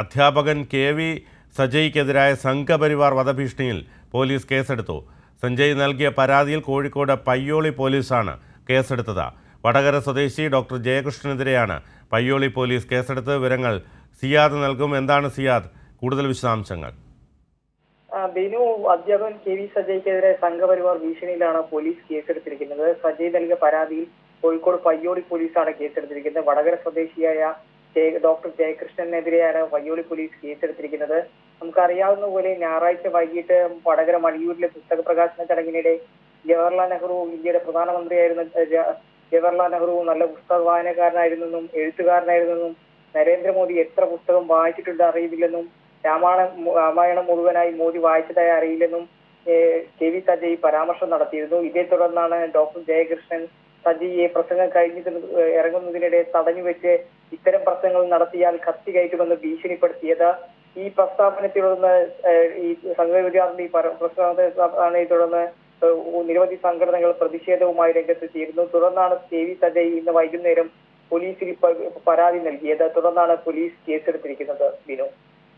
അധ്യാപകൻ കെ.വി. സജയ്ക്കെതിരായ സംഘപരിവാർ വധഭീഷണിയിൽ പോലീസ് കേസെടുത്തു. സഞ്ജയ് നൽകിയ പരാതിയിൽ കോഴിക്കോട് പയ്യോളി പോലീസാണ് കേസെടുത്തത്. വടകര സ്വദേശി ഡോക്ടർ ജയകൃഷ്ണനെതിരെയാണ് പയ്യോളി പോലീസ് കേസെടുത്ത വിവരങ്ങൾ സിയാദ് നൽകും. എന്താണ് സിയാദ്, കൂടുതൽ വിശദാംശങ്ങൾ? ബിനു, അധ്യാപകൻ കെ.വി. സജയ്ക്കെതിരെ സംഘപരിവാർ ഭീഷണിയിലാണ് പോലീസ് കേസെടുത്തിരിക്കുന്നത്. സജയ് നൽകിയ പരാതിയിൽ കോഴിക്കോട് പയ്യോളി പോലീസാണ് കേസെടുത്തിരിക്കുന്നത്. വടകര സ്വദേശിയായ ഡോക്ടർ ജയകൃഷ്ണനെതിരെയാണ് പയ്യോളി പോലീസ് കേസെടുത്തിരിക്കുന്നത്. നമുക്കറിയാവുന്ന പോലെ ഞായറാഴ്ച വൈകിട്ട് വടകര മണിയൂരിലെ പുസ്തക പ്രകാശന ചടങ്ങിനിടെ ജവഹർലാൽ നെഹ്റു, ഇന്ത്യയുടെ പ്രധാനമന്ത്രിയായിരുന്ന ജവഹർലാൽ നെഹ്റു നല്ല പുസ്തക വായനക്കാരനായിരുന്നെന്നും എഴുത്തുകാരനായിരുന്നെന്നും നരേന്ദ്രമോദി എത്ര പുസ്തകം വായിച്ചിട്ടുണ്ട് അറിയില്ലെന്നും രാമായണം മുഴുവനായി മോദി വായിച്ചതായി അറിയില്ലെന്നും കെ.വി. സജയ് പരാമർശം നടത്തിയിരുന്നു. ഇതേ തുടർന്നാണ് ഡോക്ടർ ജയകൃഷ്ണൻ സജയെ പ്രസംഗം ഇറങ്ങുന്നതിനിടെ തടഞ്ഞുവെച്ച് ഇത്തരം പ്രസംഗങ്ങൾ നടത്തിയാൽ കത്തി കയറ്റുമെന്ന് ഭീഷണിപ്പെടുത്തിയത്. ഈ പ്രസ്താവനയെ തുടർന്ന് ഈ സംഘപരിവാറിന്റെ പ്രസ്താവനയെ തുടർന്ന് നിരവധി സംഘടനകൾ പ്രതിഷേധവുമായി രംഗത്തെത്തിയിരുന്നു. തുടർന്നാണ് കെ.വി. സജയ് ഇന്ന് വൈകുന്നേരം പോലീസിൽ പരാതി നൽകിയത്. തുടർന്നാണ് പോലീസ് കേസെടുത്തിരിക്കുന്നത്. ബിനു.